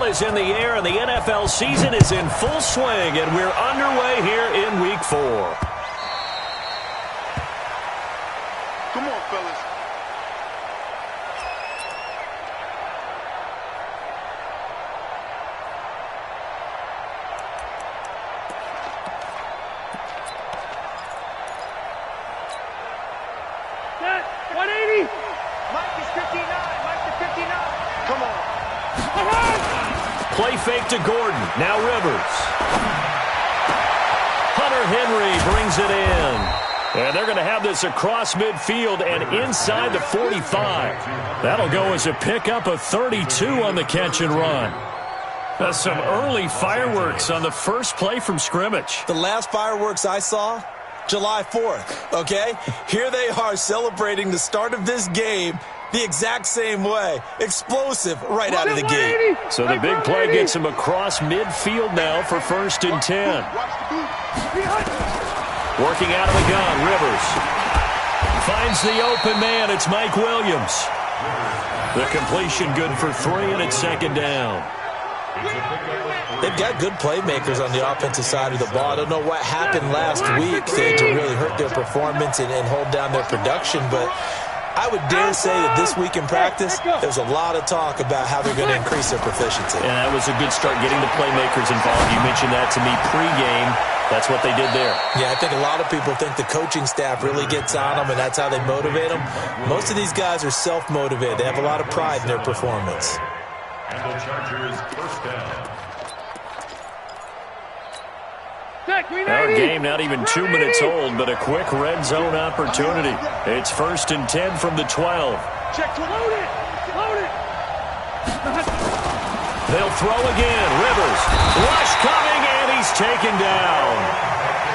is in the air, and the NFL season is in full swing, and we're underway here in Week 4. Come on, fellas. Set. 180. Mike is 59. Mike to 59. Come on. Play fake to Gordon. Now Rivers. Hunter Henry brings it in. And they're going to have this across midfield and inside the 45. That'll go as a pickup of 32 on the catch and run. That's some early fireworks on the first play from scrimmage. The last fireworks I saw, July 4th, okay? Here they are celebrating the start of this game the exact same way. Explosive right out of the gate. So the big play gets him across midfield now for 1st and 10. Working out of the gun, Rivers. Finds the open man. It's Mike Williams. The completion good for 3, and it's 2nd down. They've got good playmakers on the offensive side of the ball. I don't know what happened last week to really hurt their performance and hold down their production, but I would dare say that this week in practice, there's a lot of talk about how they're going to increase their proficiency. And that was a good start getting the playmakers involved. You mentioned that to me pregame. That's what they did there. Yeah, I think a lot of people think the coaching staff really gets on them, and that's how they motivate them. Most of these guys are self-motivated. They have a lot of pride in their performance. And the Chargers first down. Our game not even 2 minutes old, but a quick red zone opportunity. It's 1st and 10 from the 12. Check to load it. Load it. They'll throw again. Rivers. Rush coming, and he's taken down.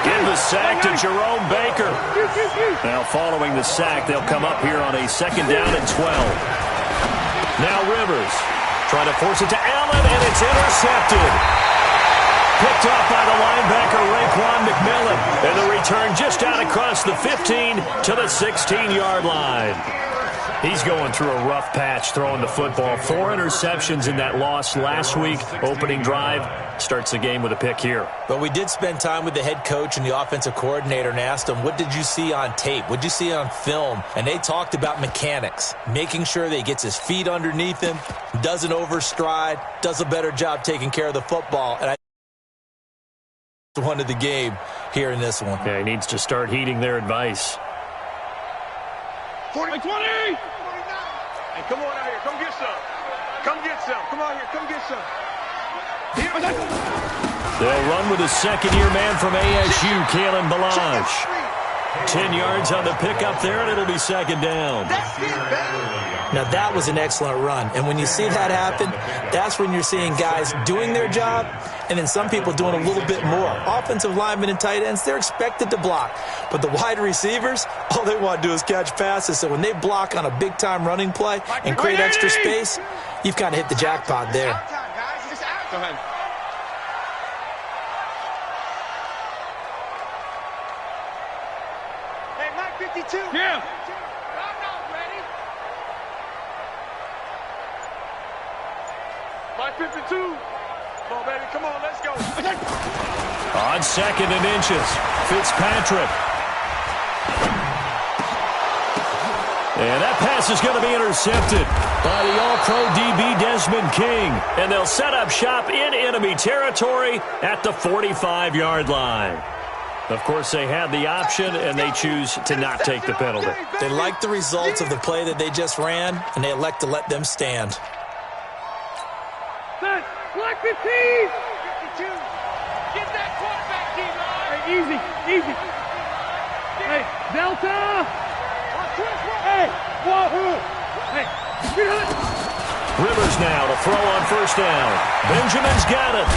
Give the sack to Jerome Baker. Now following the sack, they'll come up here on a 2nd down and 12. Now Rivers trying to force it to Allen, and it's intercepted. Picked off by the linebacker, Raekwon McMillan. And the return just out across the 15 to the 16-yard line. He's going through a rough patch throwing the football. 4 interceptions in that loss last week. Opening drive starts the game with a pick here. But we did spend time with the head coach and the offensive coordinator and asked them, what did you see on tape? What did you see on film? And they talked about mechanics, making sure that he gets his feet underneath him, doesn't overstride, does a better job taking care of the football. And one of the game here in this one. Yeah, he needs to start heeding their advice. 20. Hey, come on out here. Come get some. Come get some. Come on here. Come get some. They'll run with a second-year man from ASU, Kalen Ballage. 10 yards on the pickup there, and it'll be 2nd down. Now, that was an excellent run. And when you see that happen, that's when you're seeing guys doing their job and then some people doing a little bit more. Offensive linemen and tight ends, they're expected to block. But the wide receivers, all they want to do is catch passes. So when they block on a big-time running play and create extra space, you've kind of hit the jackpot there. Go ahead. Hey, Mike 52. Yeah. I'm not ready. Mike 52. Come on, baby. Come on, let's go. On 2nd and inches, Fitzpatrick. And that pass is going to be intercepted by the All-Pro DB Desmond King. And they'll set up shop in enemy territory at the 45-yard line. Of course, they had the option, and they choose to not take the penalty. They like the results of the play that they just ran, and they elect to let them stand. Set. Black 15. 52. Get that quarterback, D-line. Hey, easy. Hey, Delta. Hey, whoa. Hey, Rivers now to throw on 1st down. Benjamin's got it.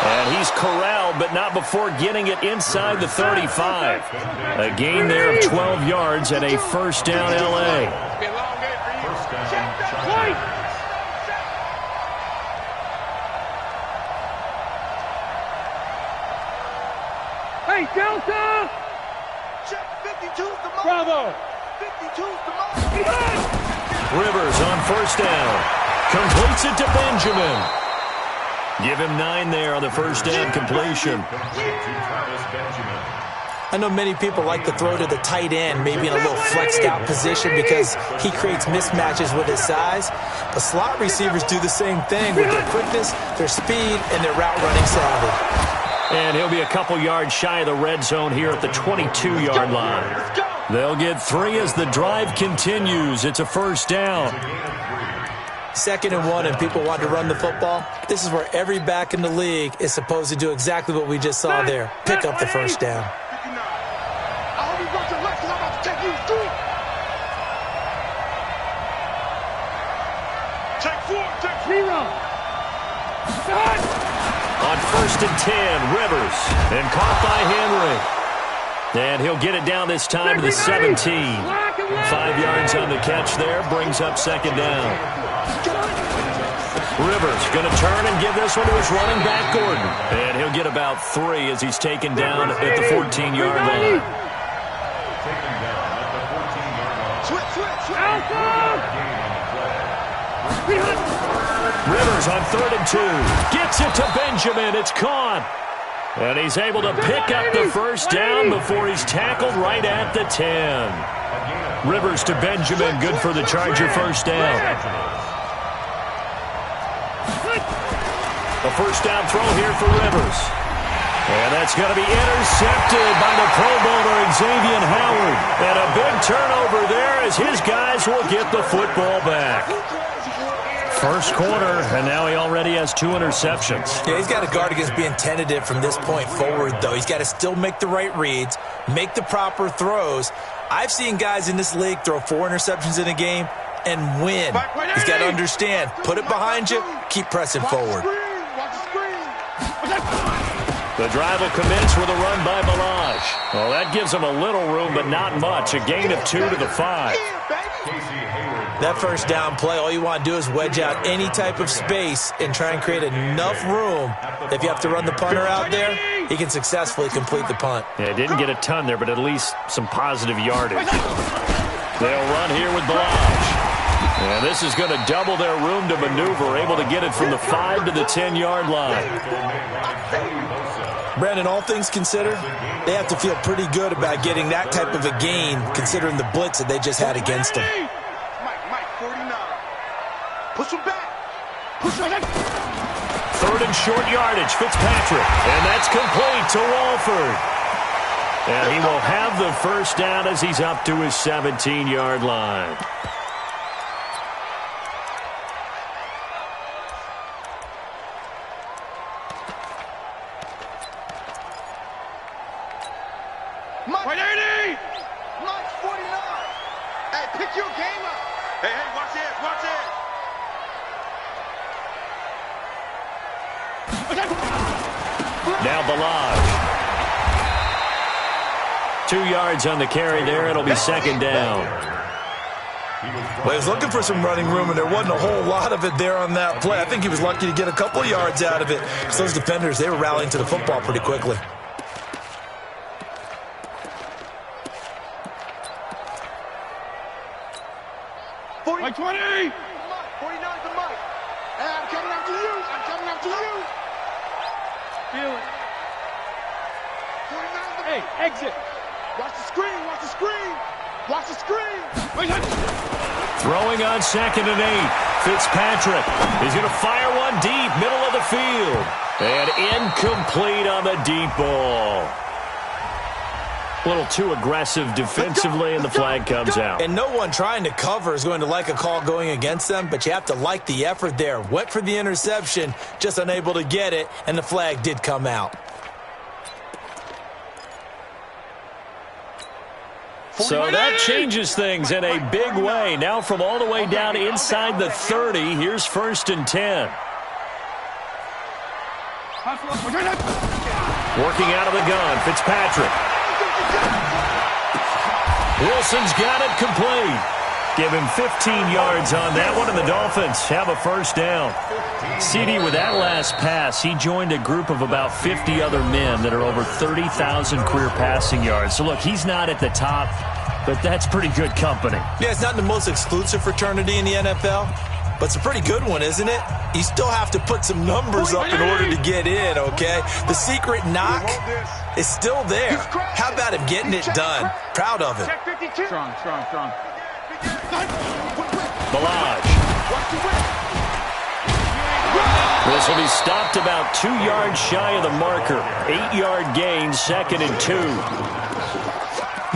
And he's corralled, but not before getting it inside the 35. A gain there of 12 yards and a 1st down L.A. Hey, Delta! Check 52's the most. Bravo! 52's the most. Rivers on 1st down. Completes it to Benjamin. Give him 9 there on the first down completion. I know many people like to throw to the tight end, maybe in a little flexed out position because he creates mismatches with his size. But slot receivers do the same thing with their quickness, their speed, and their route running savvy. And he'll be a couple yards shy of the red zone here at the 22-yard line. They'll get 3 as the drive continues. It's a first down. 2nd and 1, and people want to run the football. This is where every back in the league is supposed to do exactly what we just saw there. Pick up the first down. On 1st and 10, Rivers, and caught by Henry. And he'll get it down this time to the 17. 5 yards on the catch there, brings up 2nd down. Rivers going to turn and give this one to his running back, Gordon. And he'll get about 3 as he's taken down at the 14-yard line. Rivers on 3rd and 2. Gets it to Benjamin. It's caught. And he's able to pick up the first down before he's tackled right at the 10. Rivers to Benjamin. Good for the Charger first down. A first down throw here for Rivers. And that's going to be intercepted by the Pro Bowler Xavier Howard. And a big turnover there as his guys will get the football back. First quarter, and now he already has 2 interceptions. Yeah, he's got to guard against being tentative from this point forward, though. He's got to still make the right reads, make the proper throws. I've seen guys in this league throw 4 interceptions in a game and win. He's got to understand, put it behind you, keep pressing forward. The drive will commence with a run by Balaj. Well, that gives him a little room, but not much. A gain of 2 to the 5. That first down play, all you want to do is wedge out any type of space and try and create enough room. If you have to run the punter out there, he can successfully complete the punt. Yeah, didn't get a ton there, but at least some positive yardage. They'll run here with Balaj. And this is going to double their room to maneuver, able to get it from the 5 to the 10-yard line. Brandon, all things considered, they have to feel pretty good about getting that type of a gain, considering the blitz that they just had against them. Mike, 49. Push him back. Push him back. 3rd and short yardage, Fitzpatrick. And that's complete to Walford. And he will have the first down as he's up to his 17-yard line. Mike 80! Mike 49! Hey, pick your game up! Hey, watch it, watch it! Now Balaj. 2 yards on the carry there. It'll be 2nd down. Well, he was looking for some running room, and there wasn't a whole lot of it there on that play. I think he was lucky to get a couple yards out of it. So those defenders, they were rallying to the football pretty quickly. Mike 20! Mike, 49 to Mike. Hey, I'm coming after you. I'm coming after you. Feel it. 49 to Hey, exit. Watch the screen, watch the screen. Watch the screen. Throwing on 2nd and 8. Fitzpatrick. He's going to fire one deep, middle of the field. And incomplete on the deep ball. A little too aggressive defensively, and the flag comes out. And no one trying to cover is going to like a call going against them, but you have to like the effort there. Went for the interception, just unable to get it, and the flag did come out. So that changes things in a big way. Now from all the way down inside the 30, here's 1st and 10. Working out of the gun, Fitzpatrick. Wilson's got it complete. Give him 15 yards on that one, and the Dolphins have a first down. CD, with that last pass, he joined a group of about 50 other men that are over 30,000 career passing yards. So, look, he's not at the top, but that's pretty good company. Yeah, it's not the most exclusive fraternity in the NFL, but it's a pretty good one, isn't it? You still have to put some numbers up in order to get in, okay? The secret knock is still there. How about him getting it done? Proud of him. Strong. Balaj. This will be stopped about 2 yards shy of the marker. 8-yard gain, 2nd and 2.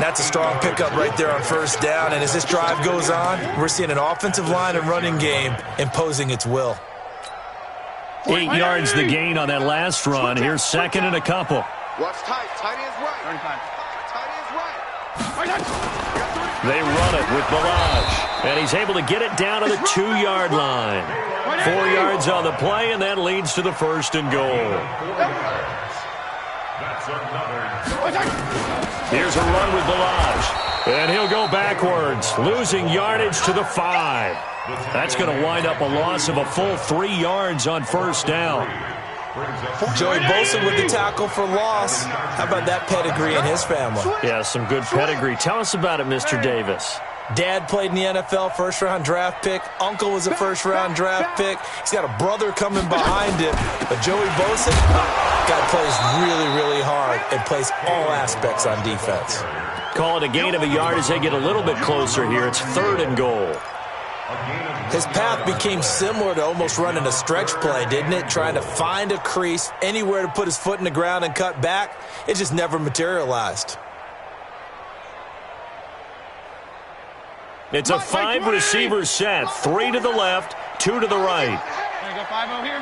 That's a strong pickup right there on first down. And as this drive goes on, we're seeing an offensive line and running game imposing its will. 8 yards the gain on that last run. Here's 2nd and a couple. Watch tight. Tight is right. Tight is right. They run it with Balaj. And he's able to get it down to the 2-yard line. 4 yards on the play, and that leads to the 1st and goal. Here's a run with Balaj. And he'll go backwards, losing yardage to the 5. That's going to wind up a loss of a full 3 yards on first down. Joey Bosa with the tackle for loss. How about that pedigree in his family? Yeah, some good pedigree. Tell us about it, Mr. Davis. Dad played in the NFL, first-round draft pick. Uncle was a first-round draft pick. He's got a brother coming behind him. But Joey Bosa, guy plays really, really hard and plays all aspects on defense. Call it a gain of a yard as they get a little bit closer here. It's 3rd and goal. His path became similar to almost running a stretch play, didn't it? Trying to find a crease, anywhere to put his foot in the ground and cut back. It just never materialized. It's a 5-receiver set. 3 to the left, 2 to the right. Go 5-0 here.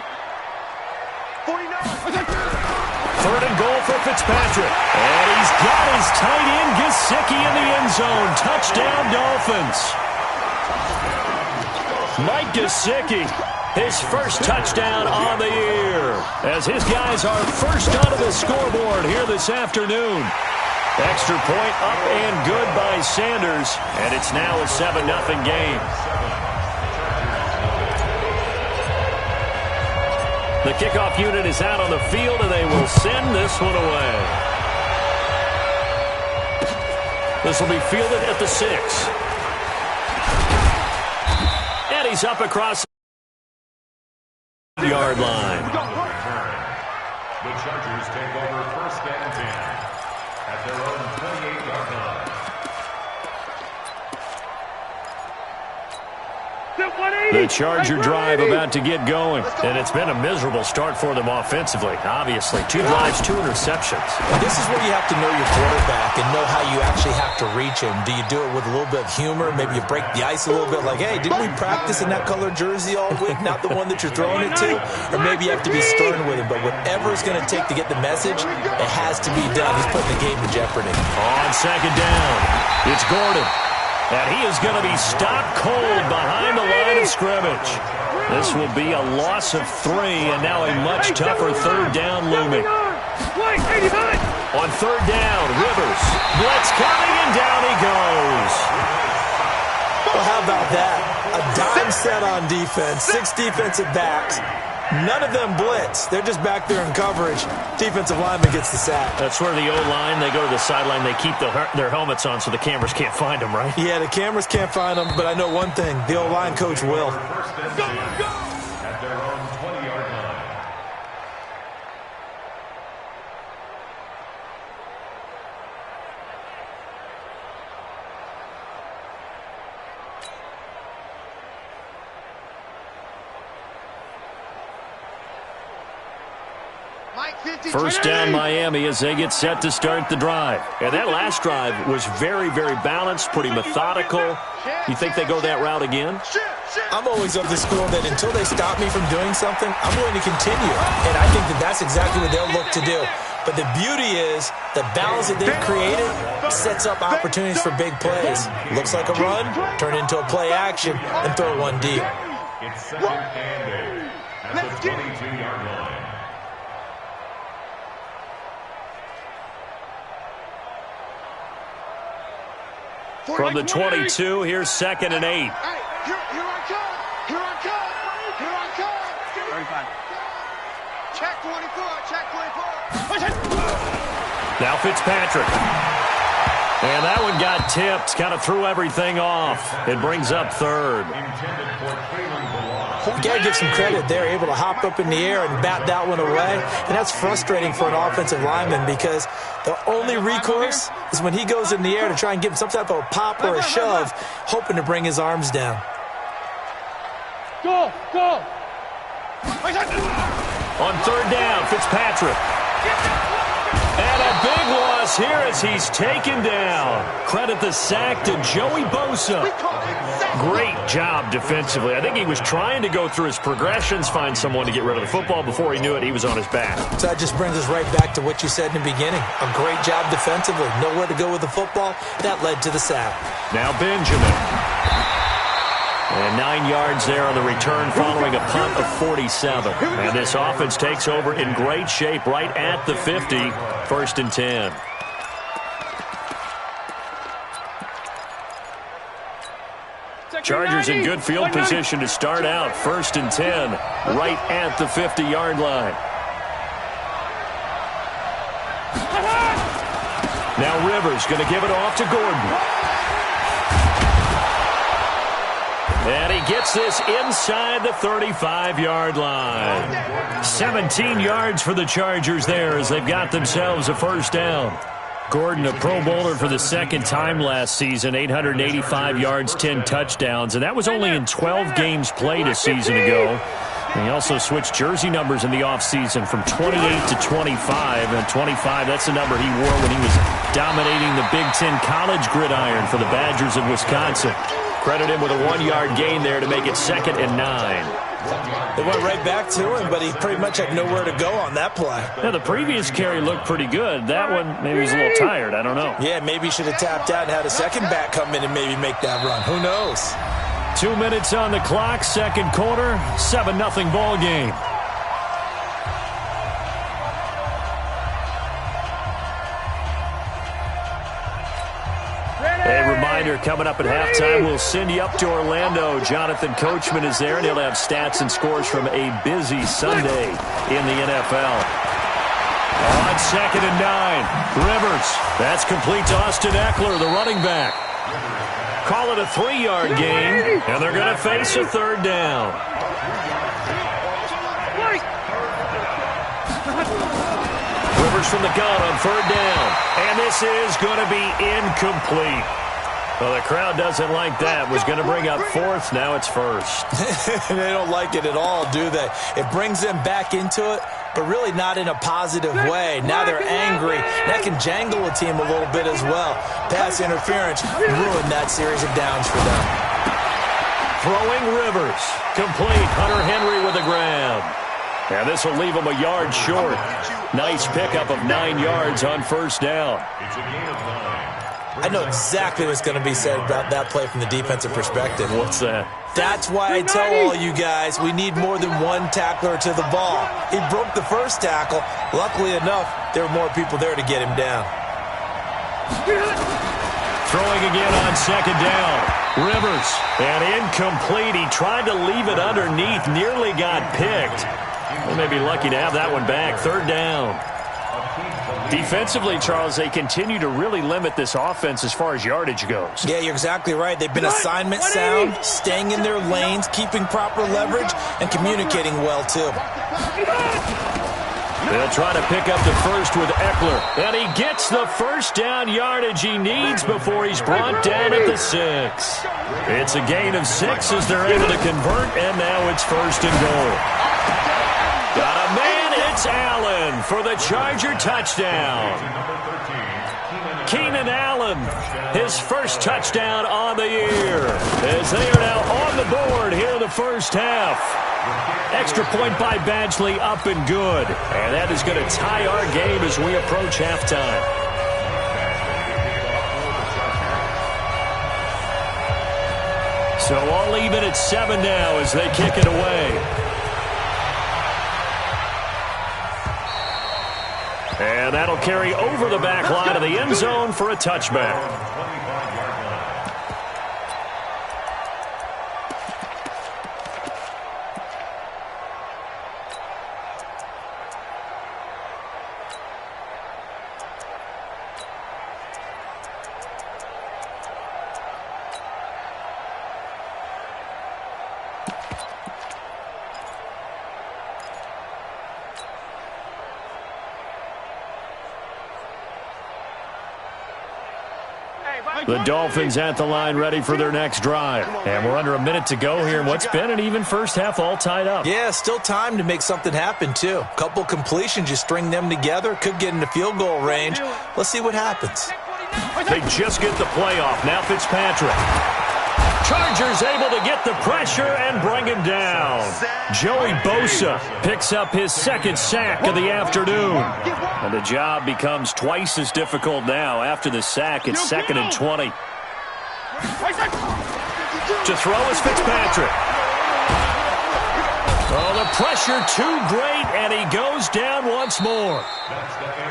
3rd and goal for Fitzpatrick. And he's got his tight end, Gesicki, in the end zone. Touchdown, Dolphins. Mike Gesicki, his first touchdown on the year, as his guys are first onto the scoreboard here this afternoon. Extra point up and good by Sanders, and it's now a 7-0 game. The kickoff unit is out on the field, and they will send this one away. This will be fielded at the 6. And he's up across the yard line. The Chargers take over 1st and 10 at their own 28-yard line. The Charger drive about to get going, and it's been a miserable start for them offensively, obviously. 2 drives, 2 interceptions. And this is where you have to know your quarterback and know how you actually have to reach him. Do you do it with a little bit of humor? Maybe you break the ice a little bit like, hey, didn't we practice in that colored jersey all week, not the one that you're throwing it to? Or maybe you have to be stern with him. But whatever it's going to take to get the message, it has to be done. He's putting the game in jeopardy. On 2nd down, it's Gordon. And he is going to be stopped cold behind the line of scrimmage. This will be a loss of 3, and now a much tougher 3rd down looming. On 3rd down, Rivers. Blitz coming, and down he goes. Well, how about that? A dime set on defense, 6 defensive backs. None of them blitz. They're just back there in coverage. Defensive lineman gets the sack. That's where the O-line, they go to the sideline, they keep their helmets on so the cameras can't find them, right? Yeah, the cameras can't find them, but I know one thing. The O-line coach will. At their own 20-yard line. First down, Miami, as they get set to start the drive. And that last drive was very, very balanced, pretty methodical. You think they go that route again? I'm always of the school that until they stop me from doing something, I'm going to continue. And I think that that's exactly what they'll look to do. But the beauty is the balance that they've created sets up opportunities for big plays. Looks like a run, turn into a play action, and throw one deep. It's 2nd and 8 at the 22-yard line. From the 22, here's 2nd and 8. Here I come. Here I come. Here I come. 35. Check 24. Check 24. Now Fitzpatrick. And that one got tipped, kind of threw everything off. It brings up third. You got to give some credit. They're able to hop up in the air and bat that one away. And that's frustrating for an offensive lineman because the only recourse is when he goes in the air to try and give him some type of a pop or a shove, hoping to bring his arms down. Go! On third down, Fitzpatrick. And a big loss here as he's taken down. Credit the sack to Joey Bosa. Great job defensively. I think he was trying to go through his progressions, find someone to get rid of the football. Before he knew it, he was on his back. So that just brings us right back to what you said in the beginning. A great job defensively. Nowhere to go with the football. That led to the sack. Now Benjamin. And 9 yards there on the return following a punt of 47. And this offense takes over in great shape right at the 50. 1st and 10. Chargers in good field position to start out. 1st and 10 right at the 50-yard line. Now Rivers going to give it off to Gordon. And he gets this inside the 35-yard line. 17 yards for the Chargers there as they've got themselves a first down. Gordon, a Pro Bowler for the second time last season, 885 yards, 10 touchdowns. And that was only in 12 games played a season ago. And he also switched jersey numbers in the offseason from 28 to 25. And 25, that's the number he wore when he was dominating the Big Ten college gridiron for the Badgers of Wisconsin. Credit him with a 1-yard gain there to make it 2nd and 9. They went right back to him, but he pretty much had nowhere to go on that play. Yeah, the previous carry looked pretty good. That one, maybe he was a little tired. I don't know. Yeah, maybe he should have tapped out and had a second back come in and maybe make that run. Who knows? 2 minutes on the clock, second quarter, 7-0 ball game. A reminder, coming up at halftime, we'll send you up to Orlando. Jonathan Coachman is there, and he'll have stats and scores from a busy Sunday in the NFL. On 2nd and 9, Rivers. That's complete to Austin Eckler, the running back. Call it a 3-yard gain, and they're going to face a third down. Rivers from the gun on third down. And this is going to be incomplete. Well, the crowd doesn't like that. Was going to bring up 4th. Now it's 1st. They don't like it at all, do they? It brings them back into it, but really not in a positive way. Now they're angry. That can jangle a team a little bit as well. Pass interference ruined that series of downs for them. Throwing Rivers. Complete. Hunter Henry with a grab. And this will leave him a yard short. Nice pickup of 9 yards on first down. I know exactly what's going to be said about that play from the defensive perspective. What's that? That's why I tell all you guys we need more than one tackler to the ball. He broke the first tackle. Luckily enough, there were more people there to get him down. Throwing again on second down. Rivers. And incomplete. He tried to leave it underneath. Nearly got picked. They may be lucky to have that one back. Third down. Defensively, Charles, they continue to really limit this offense as far as yardage goes. Yeah, you're exactly right. They've been assignment sound, staying in their lanes, keeping proper leverage, and communicating well, too. They'll try to pick up the first with Eckler. And he gets the first down yardage he needs before he's brought down at the 6. It's a gain of 6 as they're able to convert, and now it's 1st and goal. Got a man, it's Allen for the Charger touchdown. Keenan Allen, his first touchdown on the year, as they are now on the board here in the first half. Extra point by Badgley, up and good. And that is going to tie our game as we approach halftime. So all even at 7 now as they kick it away. And that'll carry over the back line of the end zone for a touchback. The Dolphins at the line ready for their next drive. And we're under a minute to go here in what's been an even first half all tied up. Yeah, still time to make something happen, too. Couple completions, you string them together, could get into field goal range. Let's see what happens. They just get the play off. Now Fitzpatrick. Chargers able to get the pressure and bring him down. Joey Bosa picks up his second sack of the afternoon. And the job becomes twice as difficult now. After the sack, it's 2nd and 20. To throw is Fitzpatrick. Oh, the pressure too great, and he goes down once more.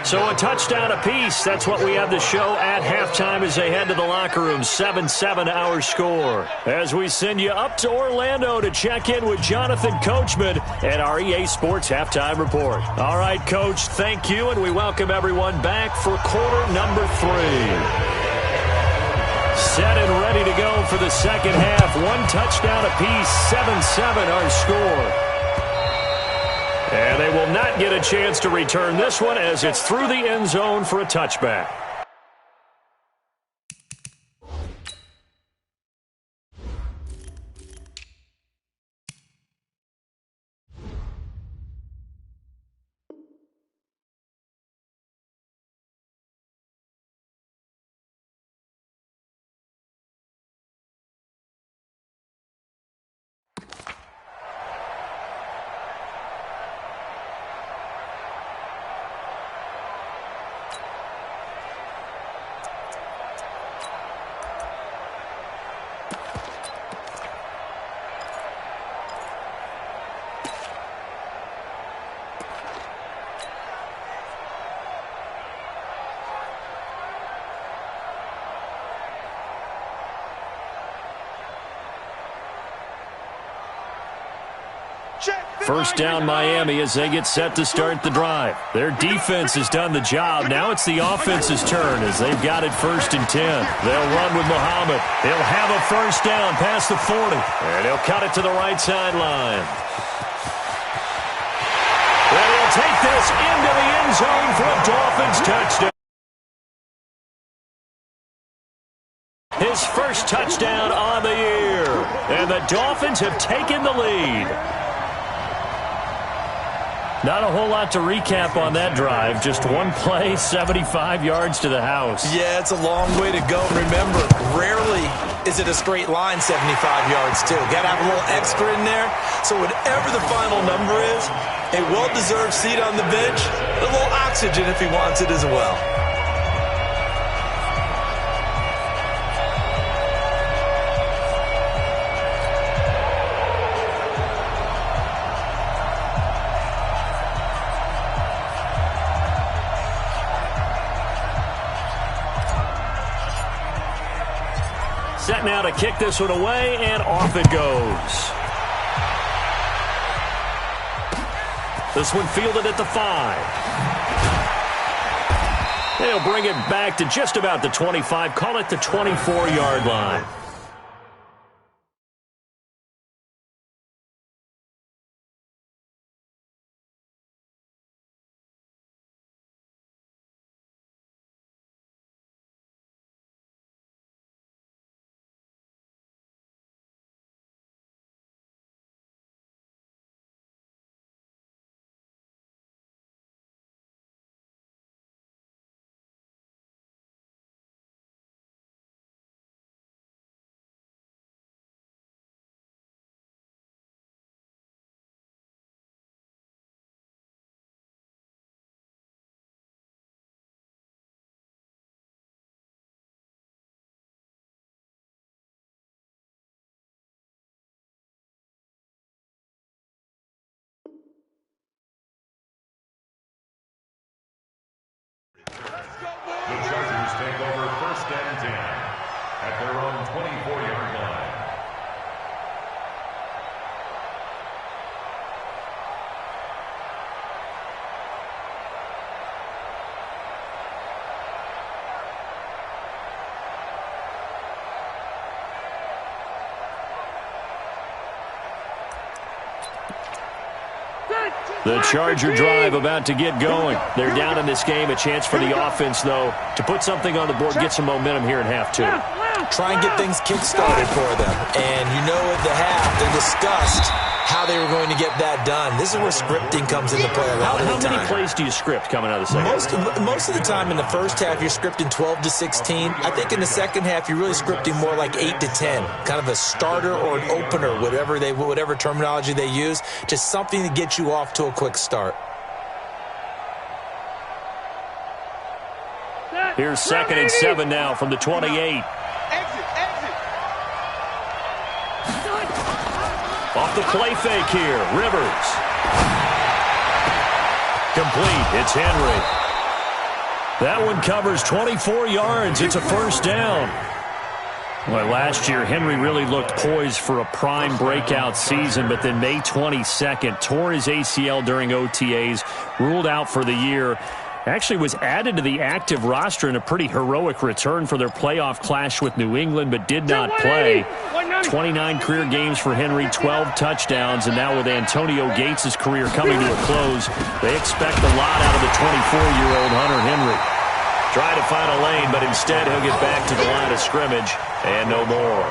So a touchdown apiece. That's what we have to show at halftime as they head to the locker room. 7-7 our score. As we send you up to Orlando to check in with Jonathan Coachman and our EA Sports Halftime Report. All right, Coach, thank you, and we welcome everyone back for quarter number 3. Set and ready to go for the second half. One touchdown apiece, 7-7 our score. And they will not get a chance to return this one as it's through the end zone for a touchback. First down Miami as they get set to start the drive. Their defense has done the job. Now it's the offense's turn as they've got it 1st and 10. They'll run with Muhammad. He'll have a first down past the 40. And he'll cut it to the right sideline. And he'll take this into the end zone for a Dolphins touchdown. His first touchdown on the year. And the Dolphins have taken the lead. Not a whole lot to recap on that drive. Just one play, 75 yards to the house. Yeah, it's a long way to go. Remember, rarely is it a straight line 75 yards, too. Got to have a little extra in there. So whatever the final number is, a well-deserved seat on the bench, a little oxygen if he wants it as well. Set now to kick this one away, and off it goes. This one fielded at the 5. They'll bring it back to just about the 25, call it the 24-yard line. The Chargers take over 1st and 10 at their own 24-yard line. The Charger drive about to get going. They're down in this game. A chance for the offense, though, to put something on the board, get some momentum here in half two. Try and get things kick-started for them. And you know at the half, they discussed how they were going to get that done. This is where scripting comes into play a lot of the time. How many plays do you script coming out of the second? Most of the time in the first half, you're scripting 12 to 16. I think in the second half, you're really scripting more like 8 to 10. Kind of a starter or an opener, whatever terminology they use. Just something to get you off to a quick start. Here's 2nd and 7 now from the 28. Off the play fake here, Rivers. Complete, it's Henry. That one covers 24 yards. It's a first down. Well, last year, Henry really looked poised for a prime breakout season, but then May 22nd, tore his ACL during OTAs, ruled out for the year. Actually was added to the active roster in a pretty heroic return for their playoff clash with New England, but did not play. 29 career games for Henry, 12 touchdowns, and now with Antonio Gates' career coming to a close, they expect a lot out of the 24-year-old Hunter Henry. Try to find a lane, but instead he'll get back to the line of scrimmage, and no more.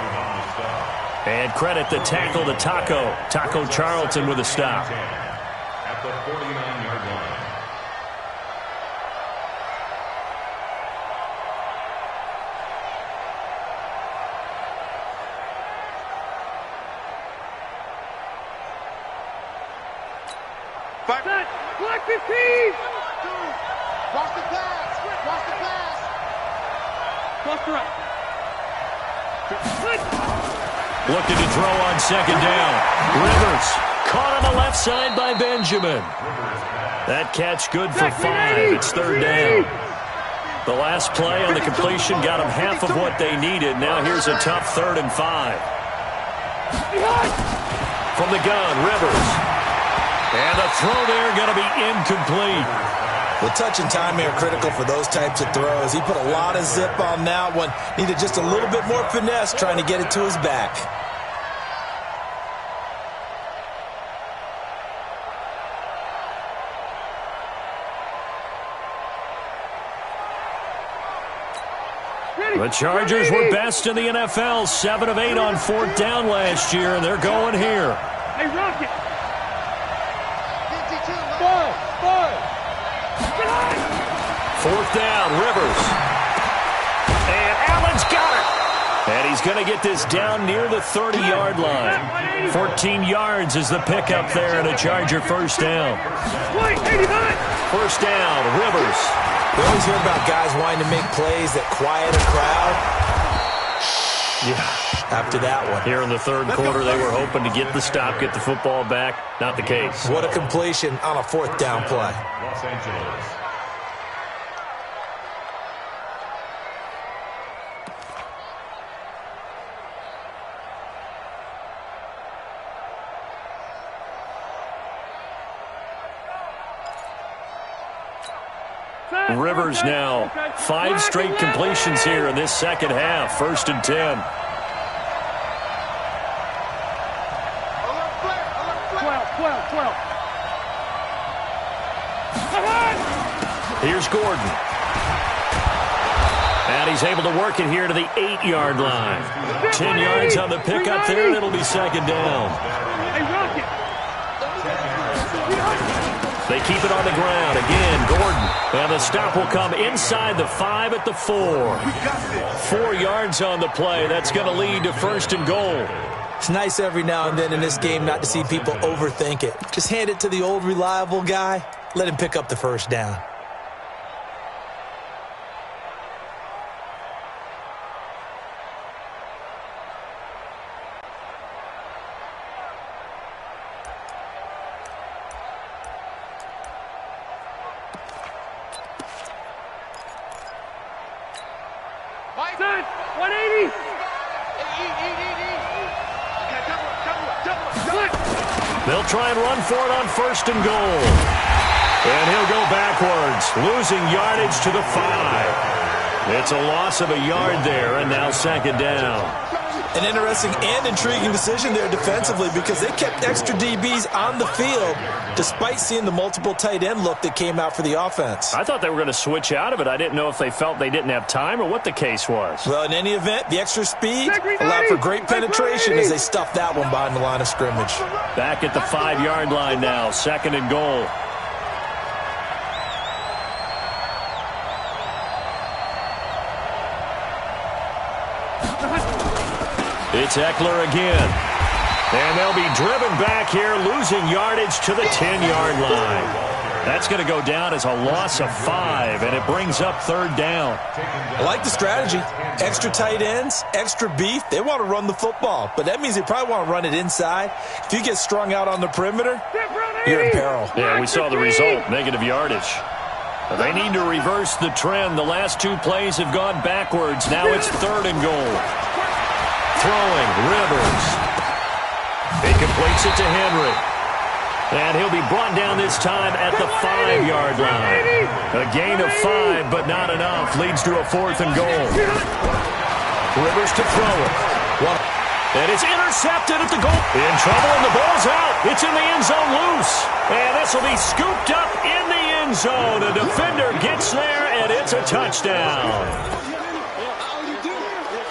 And credit the tackle to Taco Charlton with a stop. At the 49-yard line. Block 15! Watch the pass! Watch the pass! Cross the right. Looking to throw on 2nd down. Rivers caught on the left side by Benjamin. That catch good for 5. It's 3rd down. The last play on the completion got them half of what they needed. Now here's a tough 3rd and 5. From the gun, Rivers. And the throw there going to be incomplete. Well, touch and timing are critical for those types of throws. He put a lot of zip on that one. Needed just a little bit more finesse trying to get it to his back. The Chargers were best in the NFL, 7 of 8 on 4th down last year, and they're going here. Hey, Rocket. 4th down, Rivers. And Allen's got it. And he's going to get this down near the 30-yard line. 14 yards is the pickup there and a Charger first down. First down, Rivers. We always hear about guys wanting to make plays that quiet a crowd. Yeah, after that one. Here in the 3rd quarter, they were hoping to get the stop, get the football back. Not the case. What a completion on a 4th down play. Los Angeles. Rivers now 5 straight completions here in this second half. 1st and 10. Here's Gordon. And he's able to work it here to the 8-yard line. 10 yards on the pickup there, and it'll be 2nd down. They keep it on the ground. Again, Gordon. And the stop will come inside the 5 at the 4. 4 yards on the play. That's going to lead to 1st and goal. It's nice every now and then in this game not to see people overthink it. Just hand it to the old reliable guy. Let him pick up the 1st down. They'll try and run for it on 1st and goal. And he'll go backwards, losing yardage to the 5. It's a loss of a yard there, and now 2nd down. An interesting and intriguing decision there defensively because they kept extra DBs on the field despite seeing the multiple tight end look that came out for the offense. I thought they were going to switch out of it. I didn't know if they felt they didn't have time or what the case was. Well, in any event, the extra speed allowed for great penetration as they stuffed that one behind the line of scrimmage. Back at the 5-yard line now, 2nd and goal. It's Eckler again. And they'll be driven back here, losing yardage to the 10-yard line. That's going to go down as a loss of 5, and it brings up 3rd down. I like the strategy. Extra tight ends, extra beef. They want to run the football, but that means they probably want to run it inside. If you get strung out on the perimeter, you're in peril. Yeah, we saw the result, negative yardage. They need to reverse the trend. The last 2 plays have gone backwards. Now it's 3rd and goal. Throwing, Rivers. He completes it to Henry. And he'll be brought down this time at the 5-yard line. A gain of 5, but not enough. Leads to a 4th and goal. Rivers to throw it. And it's intercepted at the goal. In trouble, and the ball's out. It's in the end zone loose. And this will be scooped up in the end zone. A defender gets there, and it's a touchdown.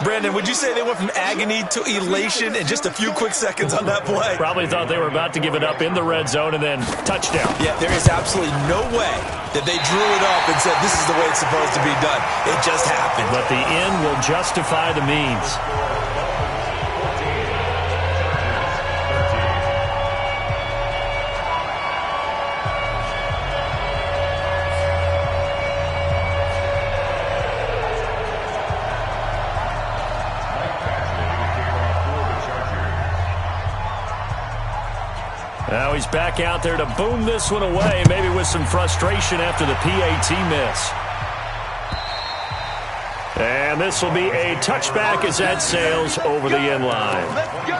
Brandon, would you say they went from agony to elation in just a few quick seconds on that play? Probably thought they were about to give it up in the red zone and then touchdown. Yeah, there is absolutely no way that they drew it up and said this is the way it's supposed to be done. It just happened. But the end will justify the means. Now he's back out there to boom this one away, maybe with some frustration after the PAT miss. And this will be a touchback as that sails over the end line. Let's go.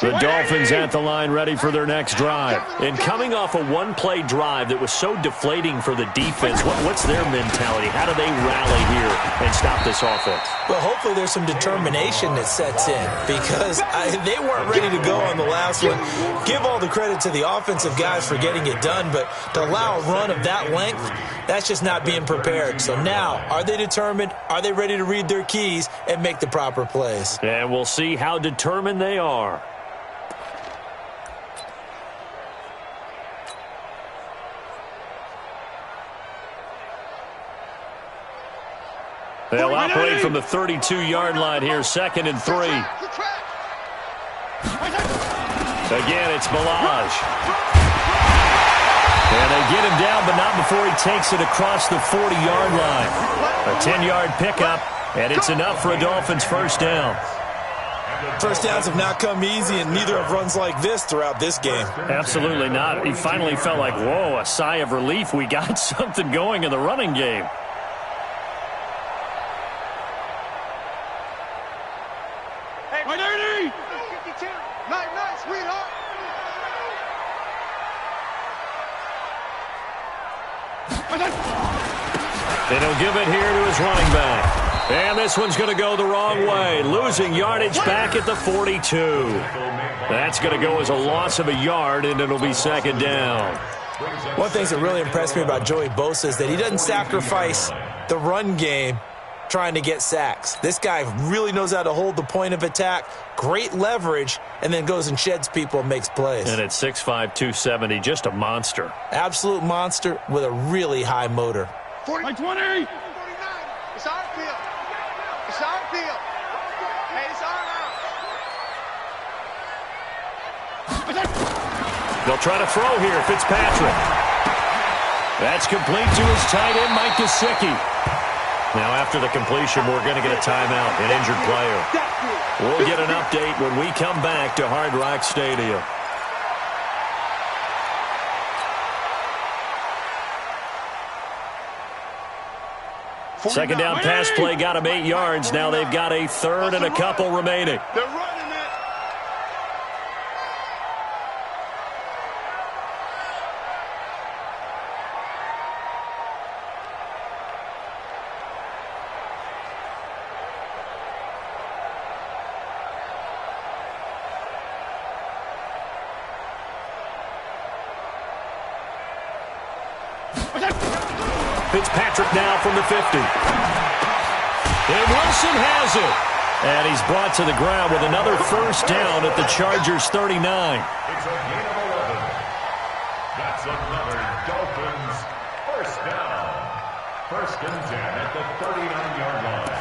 The Dolphins at the line ready for their next drive. And coming off a one-play drive that was so deflating for the defense, what's their mentality? How do they rally here and stop this offense? Well, hopefully there's some determination that sets in because they weren't ready to go on the last one. Give all the credit to the offensive guys for getting it done, but to allow a run of that length, that's just not being prepared. So now, are they determined? Are they ready to read their keys and make the proper plays? And we'll see how determined they are. They'll operate from the 32-yard line here, 2nd and 3. Again, it's Balaj. And they get him down, but not before he takes it across the 40-yard line. A 10-yard pickup, and it's enough for a Dolphins first down. First downs have not come easy, and neither have runs like this throughout this game. Absolutely not. He finally felt like, whoa, a sigh of relief. We got something going in the running game. And he'll give it here to his running back. And this one's going to go the wrong way. Losing yardage back at the 42. That's going to go as a loss of a yard, and it'll be 2nd down. One of the things that really impressed me about Joey Bosa is that he doesn't sacrifice the run game trying to get sacks. This guy really knows how to hold the point of attack, great leverage, and then goes and sheds people and makes plays. And at 6'5", 270, just a monster. Absolute monster with a really high motor. 20. 49. It's our field. It's our field. Hey, it's our house. They'll try to throw here, Fitzpatrick. That's complete to his tight end, Mike Gesicki. Now, after the completion, we're going to get a timeout, an injured player. We'll get an update when we come back to Hard Rock Stadium. Second down pass play got him 8 yards. Now they've got a 3rd and a couple remaining. They're running it. Fitzpatrick now from the 50. And Wilson has it. And he's brought to the ground with another first down at the Chargers' 39. It's a gain of 11. That's another Dolphins first down. First and 10 at the 39-yard line.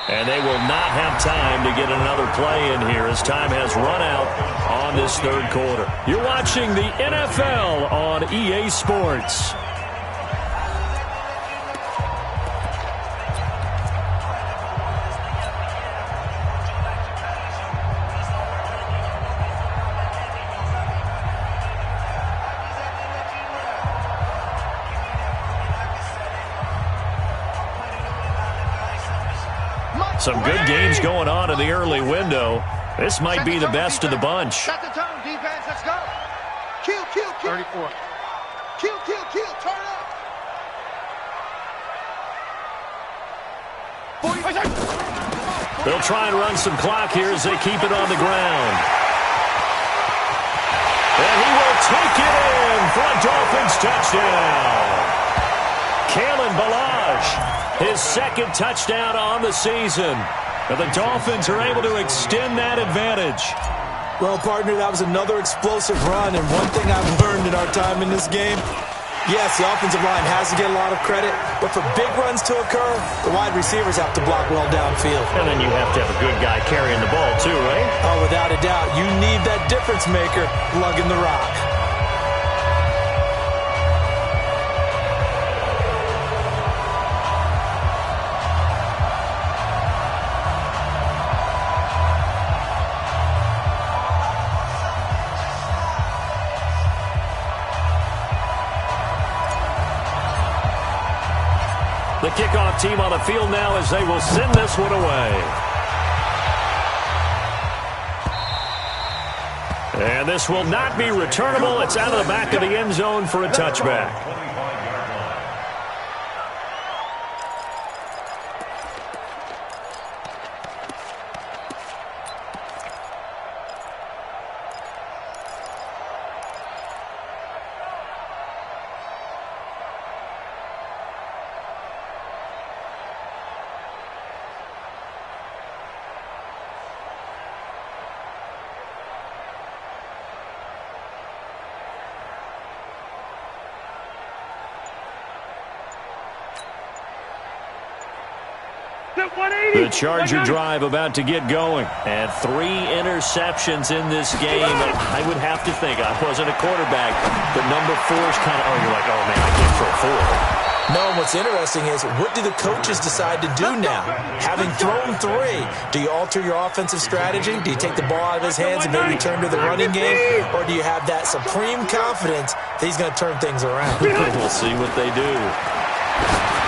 And they will not have time to get another play in here as time has run out on this third quarter. You're watching the NFL on EA Sports. Some good games going on in the early window. This might be the best of the bunch. Set the tone, defense. Let's go. Q. 34. Q. Turn up. 40. They'll try and run some clock here as they keep it on the ground. And he will take it in for a Dolphins touchdown. Kalen Ballage, his second touchdown on the season. And the Dolphins are able to extend that advantage. Well, partner, that was another explosive run. And one thing I've learned in our time in this game, yes, the offensive line has to get a lot of credit, but for big runs to occur, the wide receivers have to block well downfield. And then you have to have a good guy carrying the ball too, right? Oh, without a doubt. You need that difference maker lugging the rock. The kickoff team on the field now as they will send this one away. And this will not be returnable. It's out of the back of the end zone for a touchback. The Charger drive about to get going. And 3 interceptions in this game. I would have to think, I wasn't a quarterback, but number 4 is kind of, you're like, oh man, I can't throw 4. No, what's interesting is, what do the coaches decide to do now? Having thrown 3, do you alter your offensive strategy? Do you take the ball out of his hands and maybe turn to the running game? Or do you have that supreme confidence that he's going to turn things around? We'll see what they do.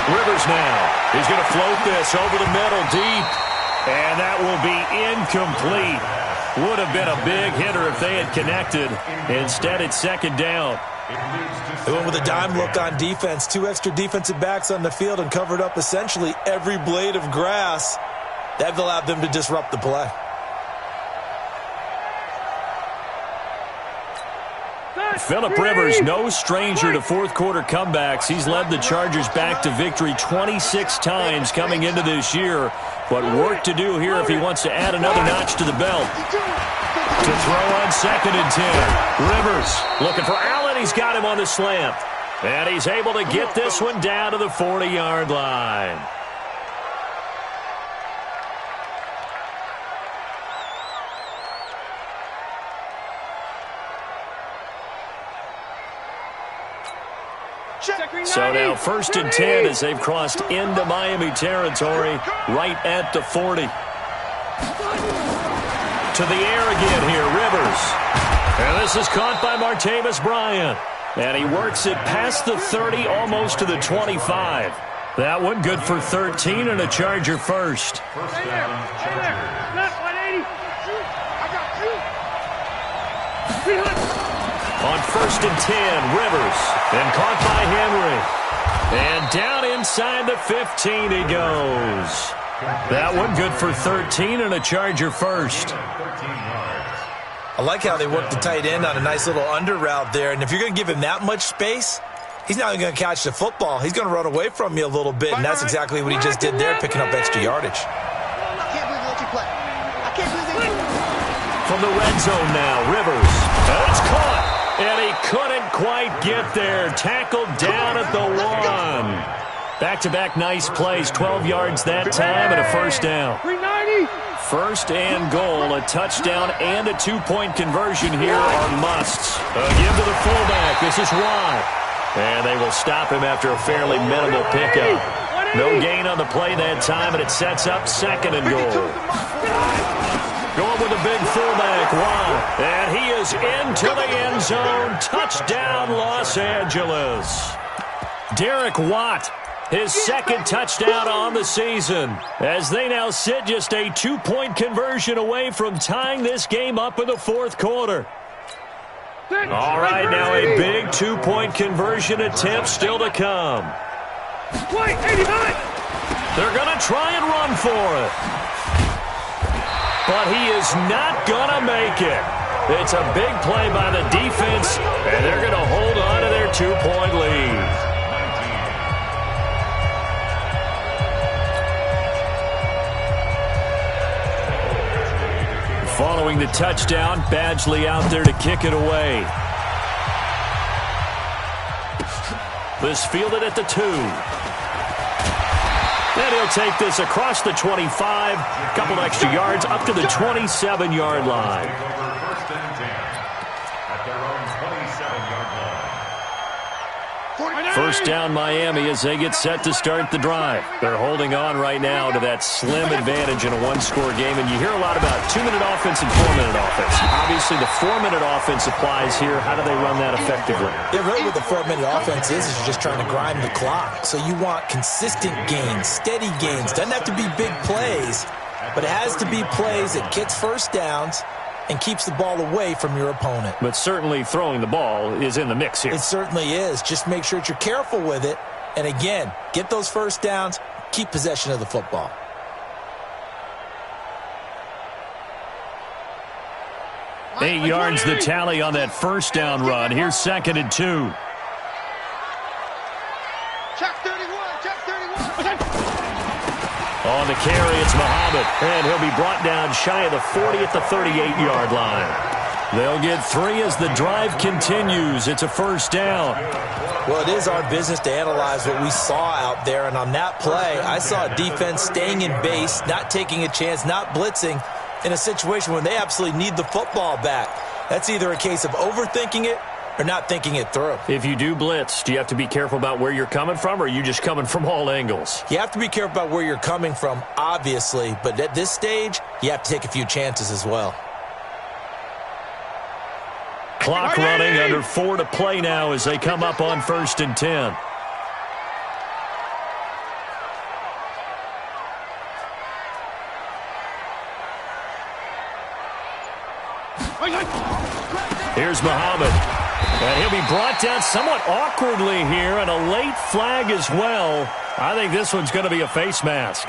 Rivers now. He's going to float this over the middle deep. And that will be incomplete. Would have been a big hitter if they had connected. Instead, it's second down. They went with a dime look on defense. 2 extra defensive backs on the field and covered up essentially every blade of grass. That allowed them to disrupt the play. Phillip Rivers, no stranger to fourth-quarter comebacks. He's led the Chargers back to victory 26 times coming into this year. But work to do here if he wants to add another notch to the belt. To throw on 2nd and 10. Rivers looking for Allen. He's got him on the slant. And he's able to get this one down to the 40-yard line. So now 1st and 10 as they've crossed into Miami territory right at the 40. To the air again here, Rivers. And this is caught by Martavis Bryant. And he works it past the 30, almost to the 25. That one good for 13 and a Charger first. First down, Chargers. Left 180. I got you. On 1st and 10, Rivers. Then caught by Henry. And down inside the 15 he goes. That one good for 13 and a Charger first. I like how they work the tight end on a nice little under route there. And if you're going to give him that much space, he's not going to catch the football. He's going to run away from you a little bit, and that's exactly what he just did there, picking up extra yardage. I can't believe they let you play. I can't believe they... From the red zone now, Rivers. And it's caught. And he couldn't quite get there. Tackled down at the 1. Back-to-back nice plays. 12 yards that time and a first down. 390. First and goal. A touchdown and a 2-point conversion here are musts. A give to the fullback. This is Watt. And they will stop him after a fairly minimal pickup. No gain on the play that time, and it sets up second and goal. Going with a big fullback, Watt. And he is into the end zone. Touchdown, Los Angeles. Derek Watt, his second touchdown on the season, as they now sit just a 2-point conversion away from tying this game up in the fourth quarter. All right, now a big 2-point conversion attempt still to come. Wait, 89. They're going to try and run for it. But he is not going to make it. It's a big play by the defense, and they're going to hold on to their 2-point lead. Following the touchdown, Badgley out there to kick it away. This fielded at the 2. And he'll take this across the 25, a couple extra yards, up to the 27-yard line. First and 10 at their own 27-yard line. First down Miami as they get set to start the drive. They're holding on right now to that slim advantage in a one-score game, and you hear a lot about 2-minute offense and 4-minute offense. Obviously, the 4-minute offense applies here. How do they run that effectively? Yeah, really what the 4-minute offense is you're just trying to grind the clock. So you want consistent gains, steady gains. Doesn't have to be big plays, but it has to be plays that gets first downs and keeps the ball away from your opponent. But certainly throwing the ball is in the mix here. It certainly is. Just make sure that you're careful with it. And again, get those first downs, keep possession of the football. Eight yards the tally on that first down run. Here's second and 2. Check 31, check 31. On the carry, it's Muhammad, and he'll be brought down shy of the 40 at the 38-yard line. They'll get 3 as the drive continues. It's a first down. Well, it is our business to analyze what we saw out there, and on that play, I saw a defense staying in base, not taking a chance, not blitzing, in a situation when they absolutely need the football back. That's either a case of overthinking it or not thinking it through. If you do blitz, do you have to be careful about where you're coming from, or are you just coming from all angles? You have to be careful about where you're coming from, obviously, but at this stage, you have to take a few chances as well. Clock running, under 4 to play now as they come up on first and 10. Here's Muhammad. And he'll be brought down somewhat awkwardly here, and a late flag as well. I think this one's going to be a face mask.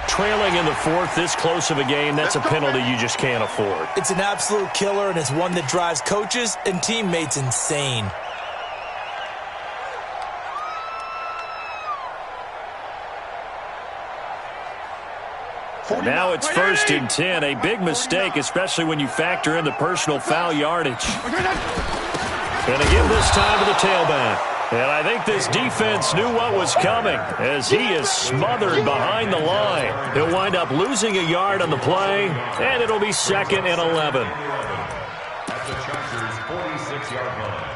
Trailing in the fourth, this close of a game, that's a penalty you just can't afford. It's an absolute killer, and it's one that drives coaches and teammates insane. Now it's first and 10. A big mistake, especially when you factor in the personal foul yardage. Going to give this time to the tailback. And I think this defense knew what was coming as he is smothered behind the line. He'll wind up losing a yard on the play, and it'll be second and 11. At the Chargers' 46-yard line.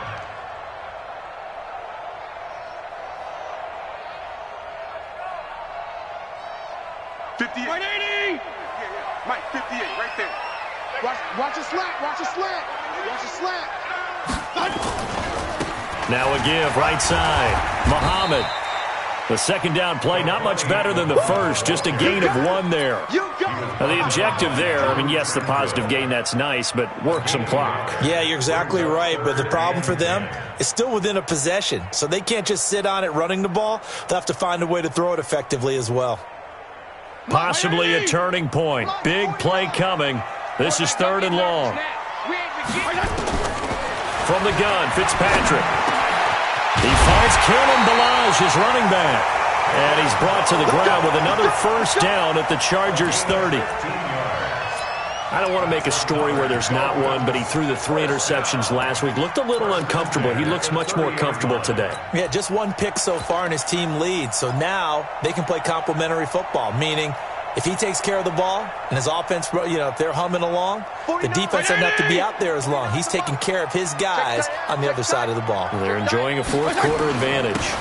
Mike, 58, right there. Watch a slant, watch a slant. Watch a slant. Now a give, right side. Muhammad. The second down play, not much better than the first, just a gain of 1 there. Now, the objective there, I mean, yes, the positive gain, that's nice, but work some clock. Yeah, you're exactly right, but the problem for them is still within a possession, so they can't just sit on it running the ball. They'll have to find a way to throw it effectively as well. Possibly a turning point. Big play coming. This is 3rd and long. From the gun, Fitzpatrick. He finds Kalen Ballage, his running back. And he's brought to the ground with another first down at the Chargers' 30. I don't want to make a story where there's not one, but he threw the 3 interceptions last week. Looked a little uncomfortable. He looks much more comfortable today. Yeah, just 1 pick so far and his team leads. So now they can play complementary football, meaning if he takes care of the ball and his offense, if they're humming along, the defense doesn't have to be out there as long. He's taking care of his guys on the other side of the ball. They're enjoying a 4th quarter advantage.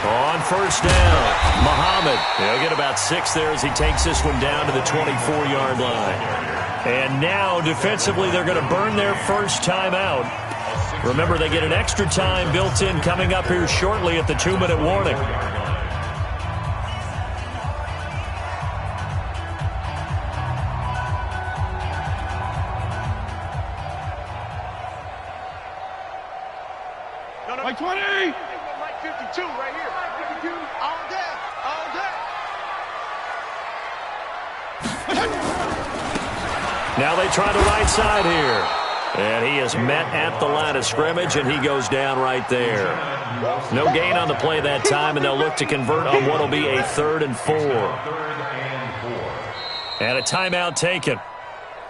On first down, Muhammad. He'll get about 6 there as he takes this one down to the 24-yard line. And now, defensively, they're going to burn their first time out. Remember, they get an extra time built in coming up here shortly at the 2-minute warning. Like 20! Like 52 right here. 52. All day. All day. Now they try the right side here. And he is met at the line of scrimmage, and he goes down right there. No gain on the play that time, and they'll look to convert on what will be a 3rd and 4. And a timeout taken.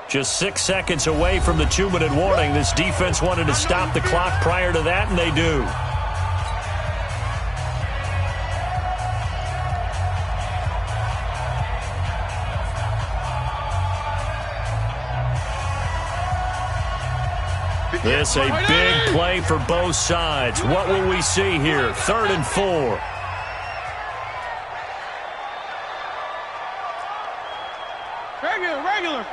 Just 6 seconds away from the 2-minute warning. This defense wanted to stop the clock prior to that, and they do. This a big play for both sides. What will we see here? 3rd and 4. Regular.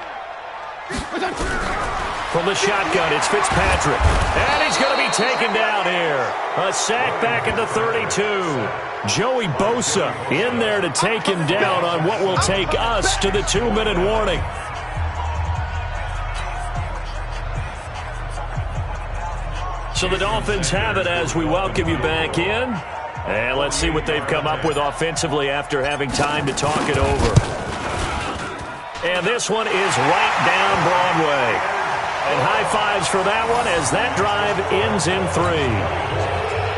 From the shotgun, it's Fitzpatrick. And he's going to be taken down here. A sack back at the 32. Joey Bosa in there to take him down on what will take us to the 2-minute warning. So the Dolphins have it as we welcome you back in. And let's see what they've come up with offensively after having time to talk it over. And this one is right down Broadway. And high fives for that one as that drive ends in 3.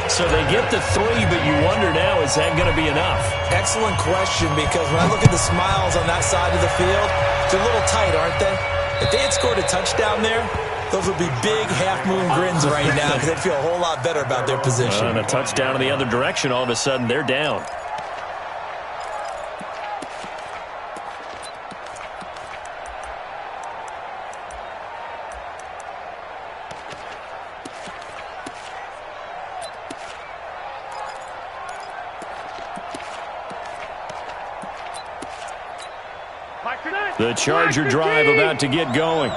So they get the 3, but you wonder now, is that going to be enough? Excellent question, because when I look at the smiles on that side of the field, they're a little tight, aren't they? If they had scored a touchdown there, those would be big half-moon grins right now because they'd feel a whole lot better about their position. And a touchdown in the other direction, all of a sudden they're down. The Charger drive about to get going.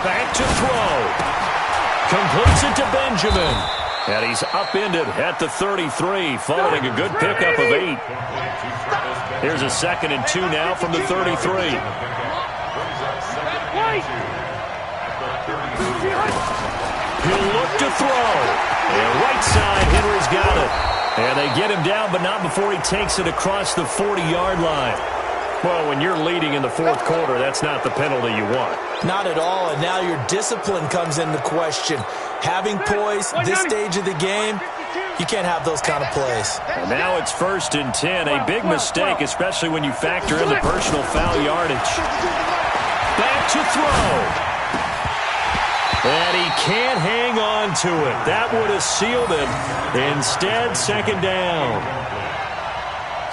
Back to throw. Completes it to Benjamin. And he's upended at the 33, following a good pickup of 8. Here's a 2nd and 2 now from the 33. He'll look to throw. And right side, Henry's got it. And they get him down, but not before he takes it across the 40-yard line. Well, when you're leading in the 4th quarter, that's not the penalty you want. Not at all, and now your discipline comes into question. Having poise this stage of the game, you can't have those kind of plays. And now it's 1st and 10, a big mistake, especially when you factor in the personal foul yardage. Back to throw. And he can't hang on to it. That would have sealed it. Instead, 2nd down.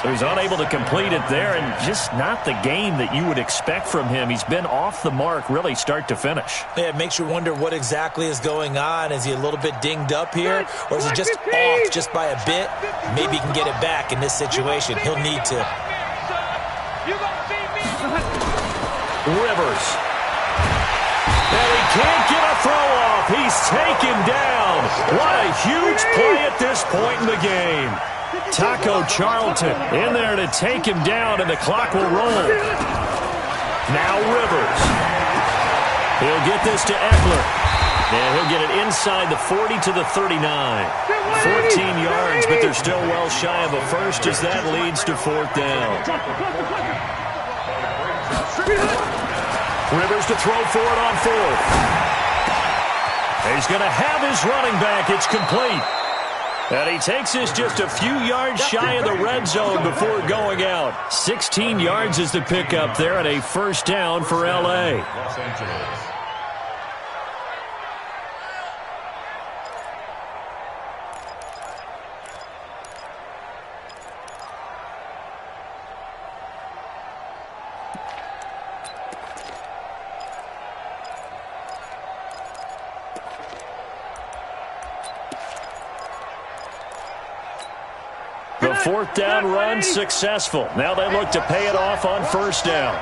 So he's unable to complete it there, and just not the game that you would expect from him. He's been off the mark really start to finish. Yeah, it makes you wonder what exactly is going on. Is he a little bit dinged up here, or is he just off just by a bit? Maybe he can get it back in this situation. He'll need to. Rivers. And he can't get a throw off. He's taken down. What a huge play at this point in the game. Taco Charlton in there to take him down, and the clock will roll. Now Rivers. He'll get this to Eckler. And he'll get it inside the 40 to the 39. 14 yards, but they're still well shy of a first as that leads to fourth down. Rivers to throw for it on fourth. He's going to have his running back. It's complete. And he takes this just a few yards shy of the red zone before going out. 16 yards is the pickup there, and a first down for L.A. Los Angeles. The fourth down run successful. Now they look to pay it off on first down.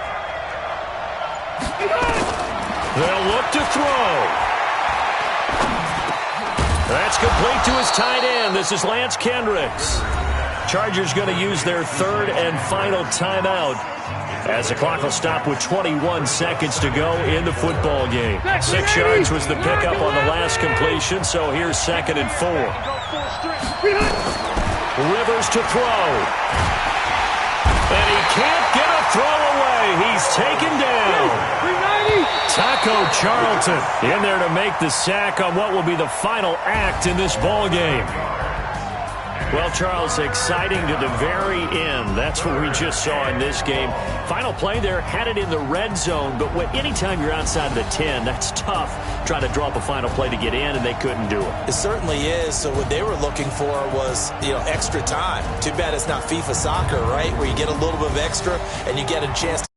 They'll look to throw. That's complete to his tight end. This is Lance Kendricks. Chargers going to use their third and final timeout as the clock will stop with 21 seconds to go in the football game. 6 yards was the pickup on the last completion, so here's 2nd and 4. Rivers to throw. And he can't get a throw away. He's taken down. Taco Charlton in there to make the sack on what will be the final act in this ball game. Well, Charles, exciting to the very end. That's what we just saw in this game. Final play there, had it in the red zone, but anytime you're outside the 10, that's tough trying to draw up a final play to get in, and they couldn't do it. It certainly is. So what they were looking for was, extra time. Too bad it's not FIFA soccer, right, where you get a little bit of extra and you get a chance to